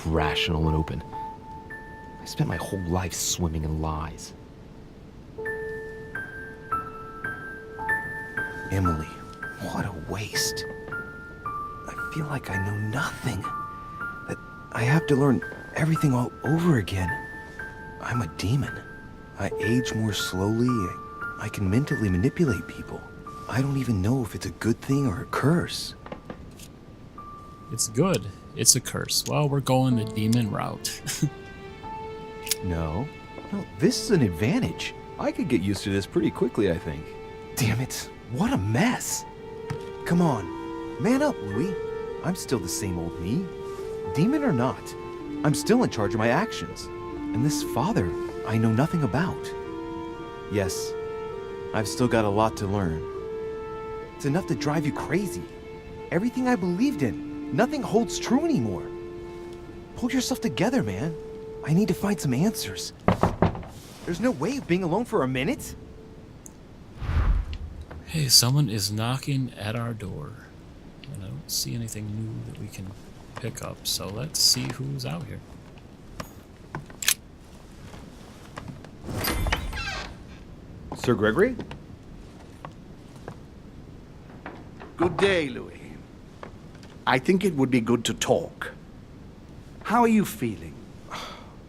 rational and open. I spent my whole life swimming in lies. Emily, what a waste. I feel like I know nothing. That I have to learn everything all over again. I'm a demon. I age more slowly. I can mentally manipulate people. I don't even know if it's a good thing or a curse. It's good. It's a curse. Well, we're going the demon route. No, this is an advantage. I could get used to this pretty quickly, I think. Damn it, what a mess. Come on, man up, Louis. I'm still the same old me. Demon or not, I'm still in charge of my actions. And this father, I know nothing about. Yes, I've still got a lot to learn. It's enough to drive you crazy. Everything I believed in, nothing holds true anymore. Pull yourself together, man. I need to find some answers. There's no way of being alone for a minute. Hey, someone is knocking at our door. And I don't see anything new that we can pick up, so let's see who's out here. Sir Gregory? Good day, Louis. I think it would be good to talk. How are you feeling?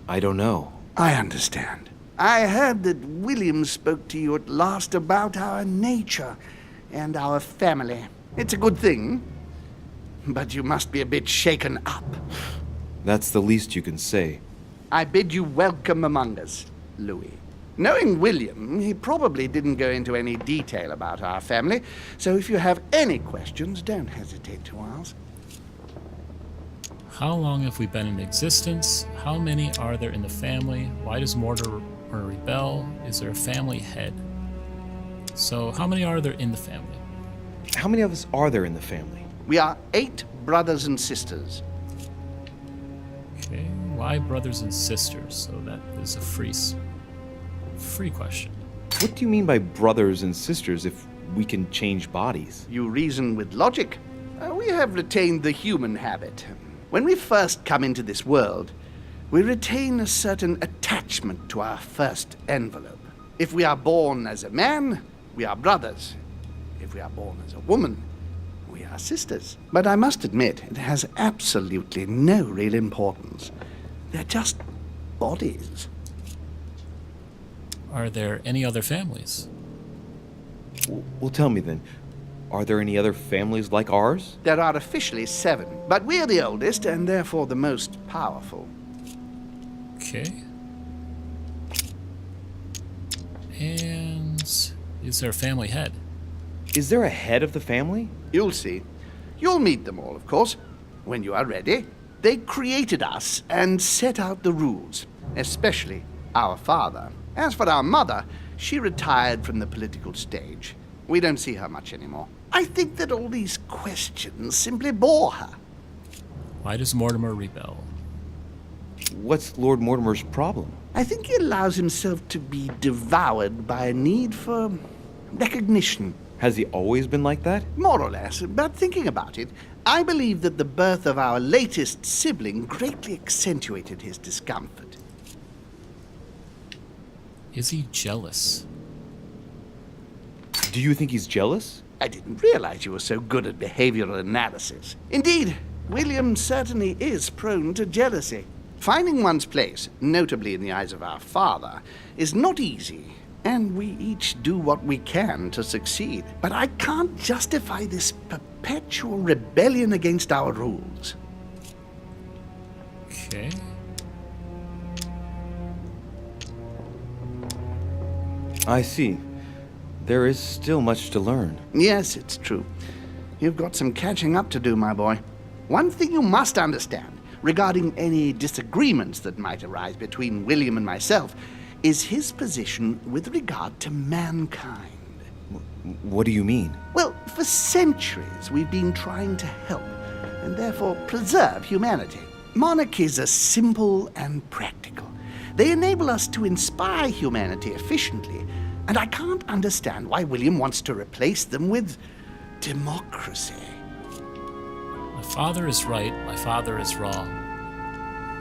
I don't know. I understand. I heard that William spoke to you at last about our nature and our family. It's a good thing, but you must be a bit shaken up. That's the least you can say. I bid you welcome among us, Louis. Knowing William, he probably didn't go into any detail about our family, so if you have any questions, don't hesitate to ask. How long have we been in existence? How many are there in the family? Why does Mortimer rebel? Is there a family head? So, how many are there in the family? How many of us are there in the family? We are 8 brothers and sisters. Okay, why brothers and sisters? So that is a free question. What do you mean by brothers and sisters if we can change bodies? You reason with logic. We have retained the human habit. When we first come into this world, we retain a certain attachment to our first envelope. If we are born as a man, we are brothers. If we are born as a woman, we are sisters. But I must admit, it has absolutely no real importance. They're just bodies. Are there any other families? Well, tell me then. Are there any other families like ours? There are officially 7, but we're the oldest and therefore the most powerful. Okay. And is there a family head? Is there a head of the family? You'll see. You'll meet them all, of course, when you are ready. They created us and set out the rules, especially our father. As for our mother, she retired from the political stage. We don't see her much anymore. I think that all these questions simply bore her. Why does Mortimer rebel? What's Lord Mortimer's problem? I think he allows himself to be devoured by a need for recognition. Has he always been like that? More or less, but thinking about it, I believe that the birth of our latest sibling greatly accentuated his discomfort. Is he jealous? Do you think he's jealous? I didn't realize you were so good at behavioral analysis. Indeed, William certainly is prone to jealousy. Finding one's place, notably in the eyes of our father, is not easy, and we each do what we can to succeed. But I can't justify this perpetual rebellion against our rules. Okay. I see. There is still much to learn. Yes, it's true. You've got some catching up to do, my boy. One thing you must understand, regarding any disagreements that might arise between William and myself, is his position with regard to mankind. What do you mean? Well, for centuries we've been trying to help, and therefore preserve humanity. Monarchies are simple and practical. They enable us to inspire humanity efficiently, and I can't understand why William wants to replace them with democracy. My father is right, my father is wrong.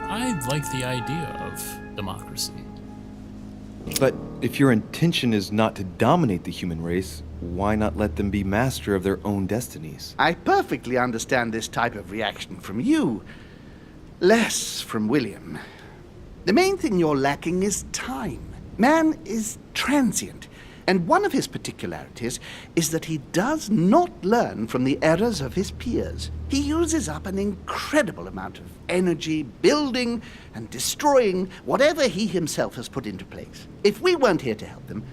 I like the idea of democracy. But if your intention is not to dominate the human race, why not let them be master of their own destinies? I perfectly understand this type of reaction from you, less from William. The main thing you're lacking is time. Man is transient, and one of his particularities is that he does not learn from the errors of his peers. He uses up an incredible amount of energy building and destroying whatever he himself has put into place. If we weren't here to help them,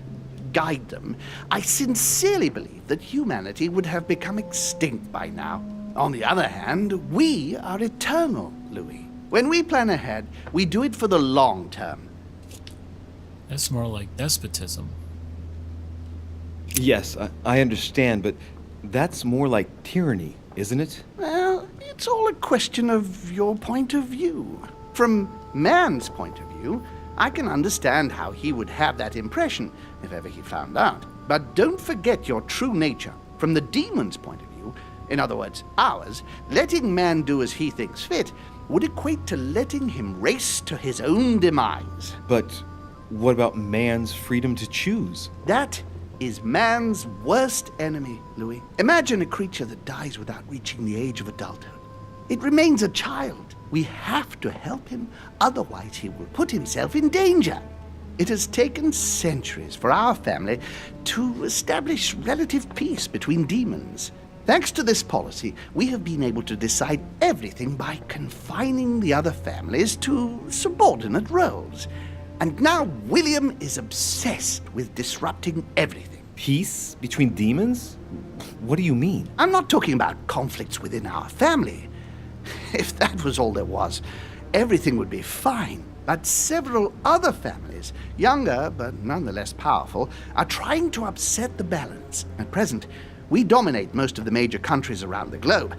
guide them, I sincerely believe that humanity would have become extinct by now. On the other hand, we are eternal, Louis. When we plan ahead, we do it for the long term. That's more like despotism. Yes, I understand, but that's more like tyranny, isn't it? Well, it's all a question of your point of view. From man's point of view, I can understand how he would have that impression if ever he found out. But don't forget your true nature. From the demon's point of view, in other words, ours, letting man do as he thinks fit would equate to letting him race to his own demise. But what about man's freedom to choose? That is man's worst enemy, Louis. Imagine a creature that dies without reaching the age of adulthood. It remains a child. We have to help him, otherwise he will put himself in danger. It has taken centuries for our family to establish relative peace between demons. Thanks to this policy, we have been able to decide everything by confining the other families to subordinate roles. And now William is obsessed with disrupting everything. Peace between demons? What do you mean? I'm not talking about conflicts within our family. If that was all there was, everything would be fine. But several other families, younger but nonetheless powerful, are trying to upset the balance. At present, we dominate most of the major countries around the globe.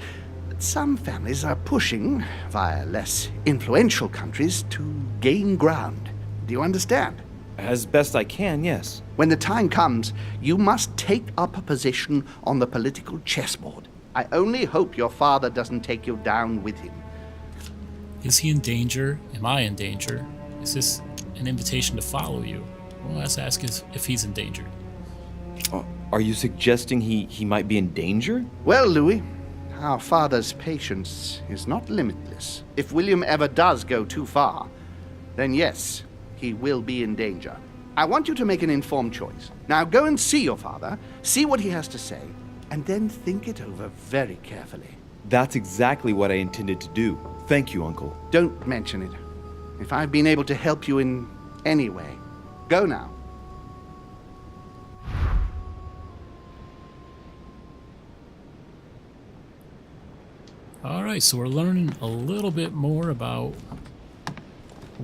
But some families are pushing, via less influential countries, to gain ground. Do you understand? As best I can, yes. When the time comes, you must take up a position on the political chessboard. I only hope your father doesn't take you down with him. Is he in danger? Am I in danger? Is this an invitation to follow you? Well, let's ask if he's in danger. Are you suggesting he might be in danger? Well, Louis, our father's patience is not limitless. If William ever does go too far, then yes, he will be in danger. I want you to make an informed choice. Now go and see your father, see what he has to say, and then think it over very carefully. That's exactly what I intended to do. Thank you, Uncle. Don't mention it. If I've been able to help you in any way, go now. Alright, so we're learning a little bit more about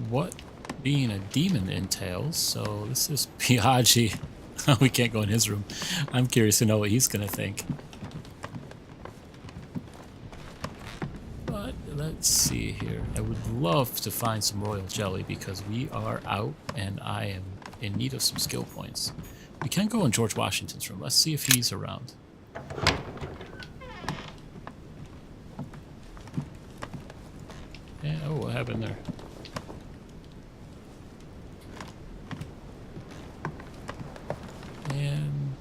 what being a demon entails. So this is Piaggi. We can't go in his room. I'm curious to know what he's going to think. But let's see here. I would love to find some royal jelly because we are out and I am in need of some skill points. We can go in George Washington's room. Let's see if he's around. Yeah, oh, what happened there? And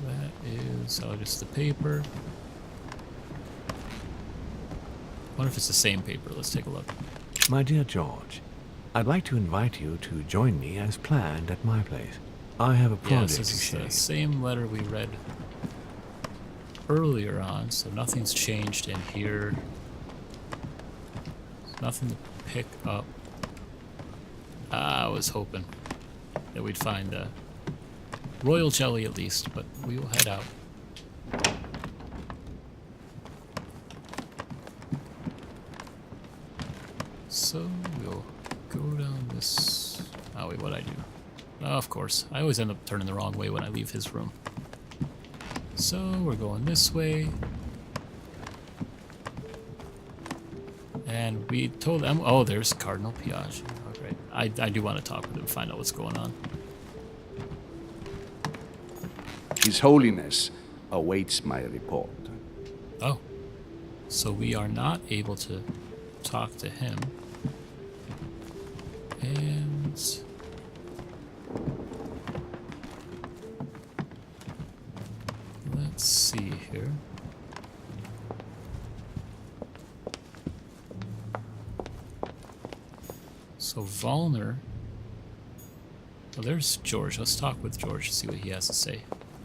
that is just the paper. I wonder if it's the same paper. Let's take a look. My dear George, I'd like to invite you to join me as planned at my place. I have a project Yes, to it's share. the same letter we read earlier on, so nothing's changed in here. There's nothing to pick up. I was hoping that we'd find royal jelly at least, but we will head out. So we'll go down this. Oh wait, what'd I do? Oh, of course, I always end up turning the wrong way when I leave his room. So we're going this way. And we told them, oh, there's Cardinal Piaggi. Oh, great. I do want to talk with him, find out what's going on. His Holiness awaits my report. Oh, so we are not able to talk to him. And let's see here. So Volner. Oh, there's George. Let's talk with George, see what he has to say.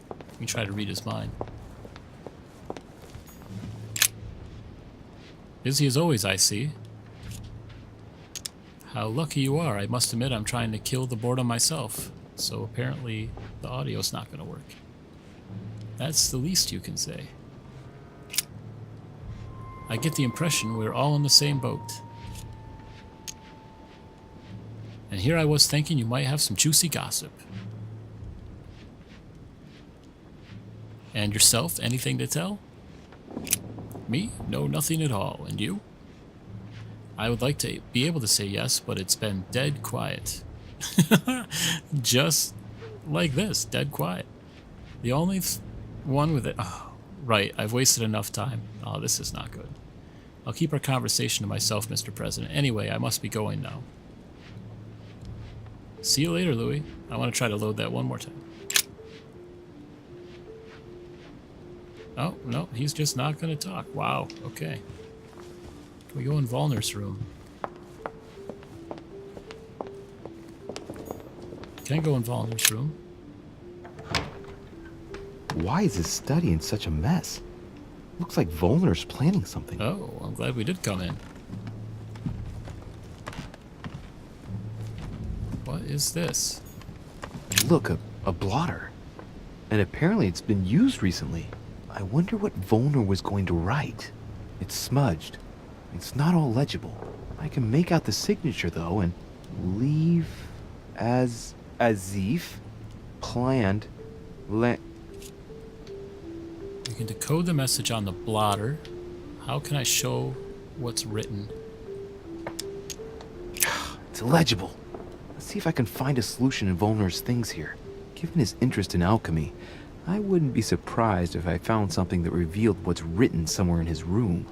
We can try to read his mind. Busy as always, I see. How lucky you are. I must admit I'm trying to kill the boredom myself. So apparently the audio's not going to work. That's the least you can say. I get the impression we're all in the same boat. And here I was thinking you might have some juicy gossip. And yourself, anything to tell? Me? No, nothing at all. And you? I would like to be able to say yes, but it's been dead quiet. Just like this, dead quiet. The only one with it... Oh, right, I've wasted enough time. Oh, this is not good. I'll keep our conversation to myself, Mr. President. Anyway, I must be going now. See you later, Louis. I want to try to load that one more time. Oh, no, he's just not going to talk. Wow, okay. Can we go in Volner's room? Can go in Volner's room. Why is his study in such a mess? Looks like Volner's planning something. Oh, I'm glad we did come in. What is this? Look, a blotter. And apparently it's been used recently. I wonder what Volner was going to write. It's smudged. It's not all legible. I can make out the signature though, and leave as if planned. You can decode the message on the blotter. How can I show what's written? It's illegible. Let's see if I can find a solution in Volner's things here. Given his interest in alchemy, I wouldn't be surprised if I found something that revealed what's written somewhere in his room.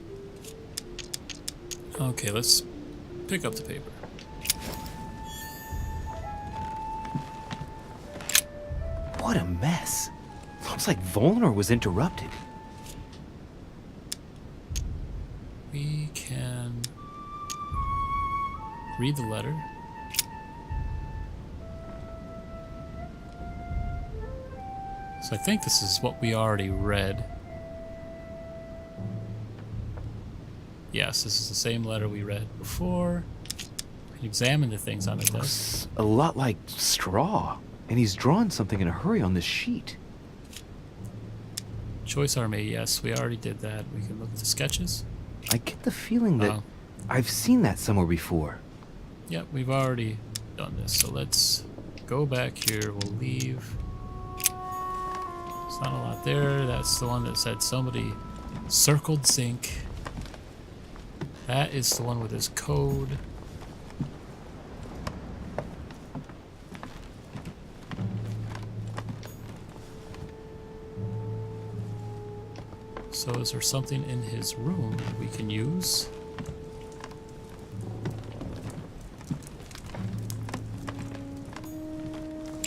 Okay, let's pick up the paper. What a mess. Looks like Volner was interrupted. We can read the letter. So I think this is what we already read. Yes, this is the same letter we read before. We can examine the things on the desk. Looks a lot like straw. And he's drawn something in a hurry on this sheet. Choice Army, yes, we already did that. We can look at the sketches. I get the feeling that I've seen that somewhere before. Yep, we've already done this. So let's go back here. We'll leave. There's not a lot there. That's the one that said somebody circled zinc. That is the one with his code. So is there something in his room that we can use?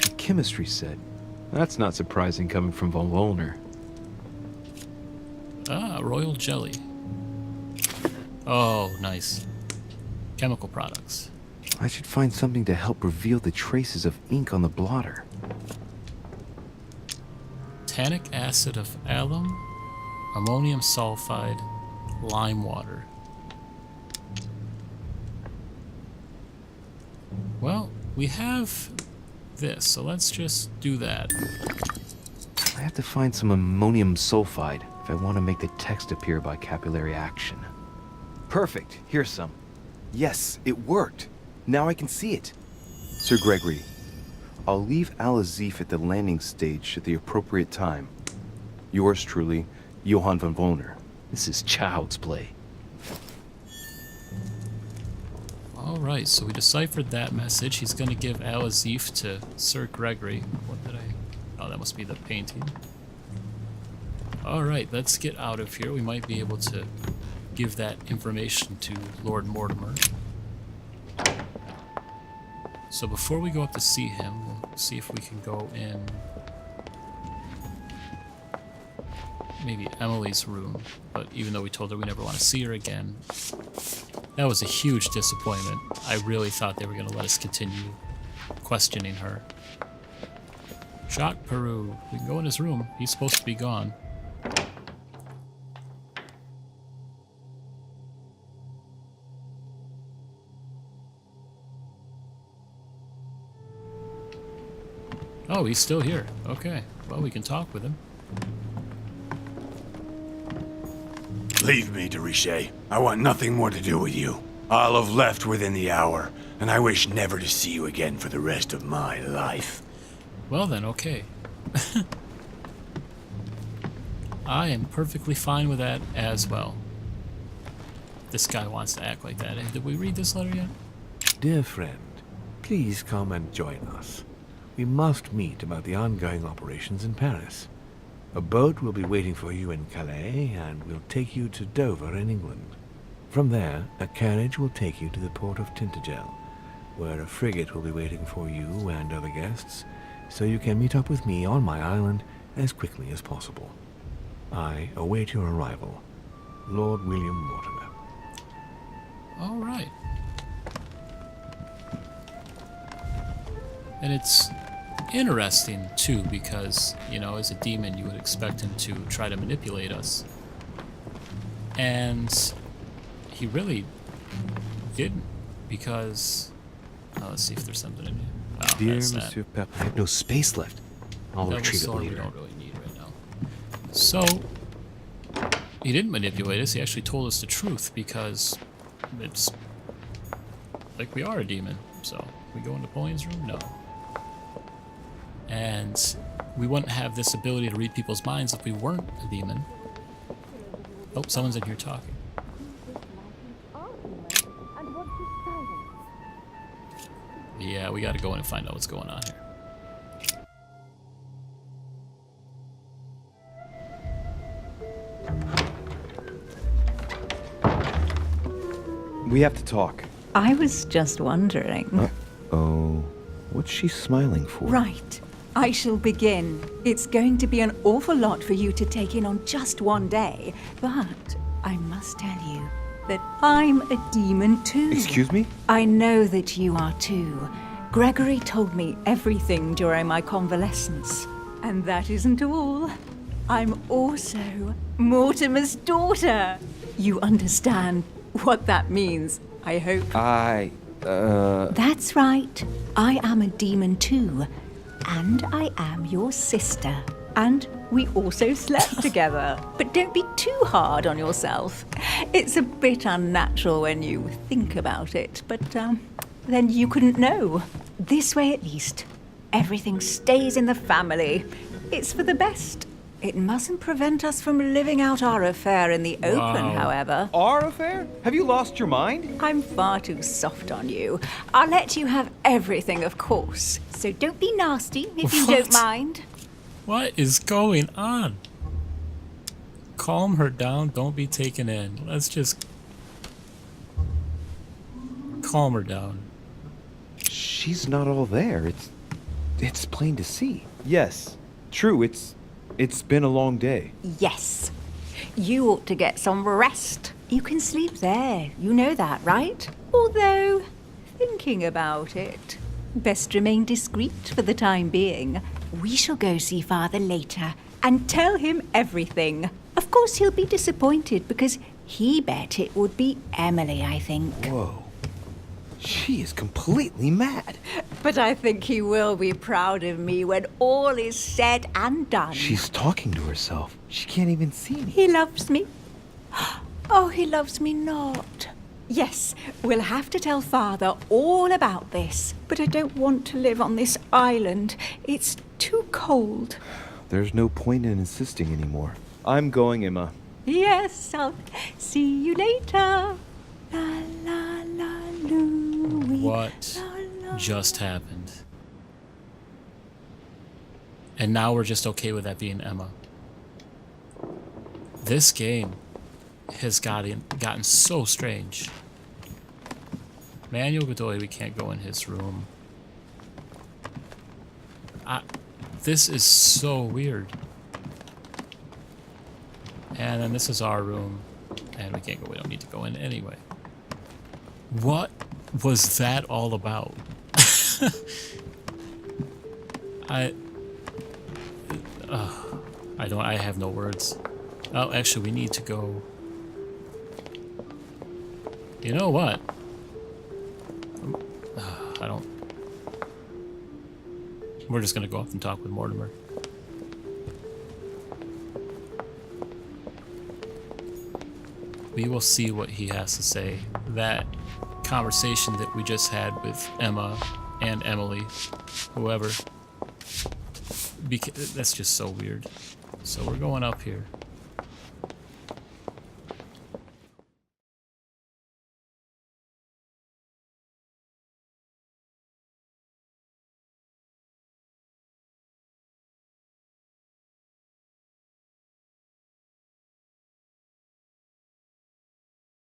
A chemistry set. That's not surprising coming from von Volner. Ah, royal jelly. Oh, nice. Chemical products. I should find something to help reveal the traces of ink on the blotter. Tannic acid of alum, ammonium sulfide, lime water. Well, we have this, so let's just do that. I have to find some ammonium sulfide if I want to make the text appear by capillary action. Perfect. Here's some. Yes, it worked. Now I can see it. Sir Gregory, I'll leave Al-Azif at the landing stage at the appropriate time. Yours truly, Johann von Volner. This is child's play. Alright, so we deciphered that message. He's going to give Al-Azif to Sir Gregory. What did I... Oh, that must be the painting. Alright, let's get out of here. We might be able to give that information to Lord Mortimer. So before we go up to see him, we'll see if we can go in maybe Emily's room. But even though we told her we never want to see her again, that was a huge disappointment. I really thought they were going to let us continue questioning her. Jacques Peru. We can go in his room. He's supposed to be gone. Oh, he's still here. Okay. Well, we can talk with him. Leave me, de Richet. I want nothing more to do with you. I'll have left within the hour, and I wish never to see you again for the rest of my life. Well then, okay. I am perfectly fine with that as well. This guy wants to act like that. Did we read this letter yet? Dear friend, please come and join us. We must meet about the ongoing operations in Paris. A boat will be waiting for you in Calais and will take you to Dover in England. From there, a carriage will take you to the port of Tintagel, where a frigate will be waiting for you and other guests, so you can meet up with me on my island as quickly as possible. I await your arrival. Lord William Mortimer. All right. And it's interesting, too, because, you know, as a demon, you would expect him to try to manipulate us. And he really didn't, because... Oh, let's see if there's something in here. Oh, Dear that's that. Monsieur Pep, I have no space left. I'll That was retrieve it sword we later. don't really need right now. So, he didn't manipulate us. He actually told us the truth, because it's like we are a demon. So, we go in Napoleon's room? No. And we wouldn't have this ability to read people's minds if we weren't a demon. Oh, someone's in here talking. Yeah, we gotta go in and find out what's going on here. We have to talk. I was just wondering. Oh, what's she smiling for? Right. I shall begin. It's going to be an awful lot for you to take in on just one day, but I must tell you that I'm a demon too. Excuse me? I know that you are too. Gregory told me everything during my convalescence. And that isn't all. I'm also Mortimer's daughter. You understand what that means, I hope. That's right. I am a demon too. And I am your sister. And we also slept together. But don't be too hard on yourself. It's a bit unnatural when you think about it, but then you couldn't know. This way at least, everything stays in the family. It's for the best. It mustn't prevent us from living out our affair in the open, Wow. however. Our affair? Have you lost your mind? I'm far too soft on you. I'll let you have everything, of course. So don't be nasty if you don't What? mind. What is going on? Calm her down. Don't be taken in. Let's just calm her down. She's not all there. It's plain to see. Yes, true. It's been a long day. Yes. You ought to get some rest. You can sleep there. You know that, right? Although, thinking about it, best remain discreet for the time being. We shall go see Father later and tell him everything. Of course, he'll be disappointed because he bet it would be Emily, I think. Whoa. She is completely mad. But I think he will be proud of me when all is said and done. She's talking to herself. She can't even see me. He loves me. Oh, he loves me not. Yes, we'll have to tell Father all about this. But I don't want to live on this island. It's too cold. There's no point in insisting anymore. I'm going, Emma. Yes, I'll see you later. La la la Louie. What La, la. just happened? And now we're just okay with that being Emma. This game has gotten so strange. Manuel Godoy, we can't go in his room. This is so weird. And then this is our room. And we can't go, we don't need to go in anyway. What was that all about? I have no words. Oh, actually, we need to go. You know what? I don't. We're just gonna go up and talk with Mortimer. We will see what he has to say. That conversation that we just had with Emma and Emily, whoever, that's just so weird. So we're going up here.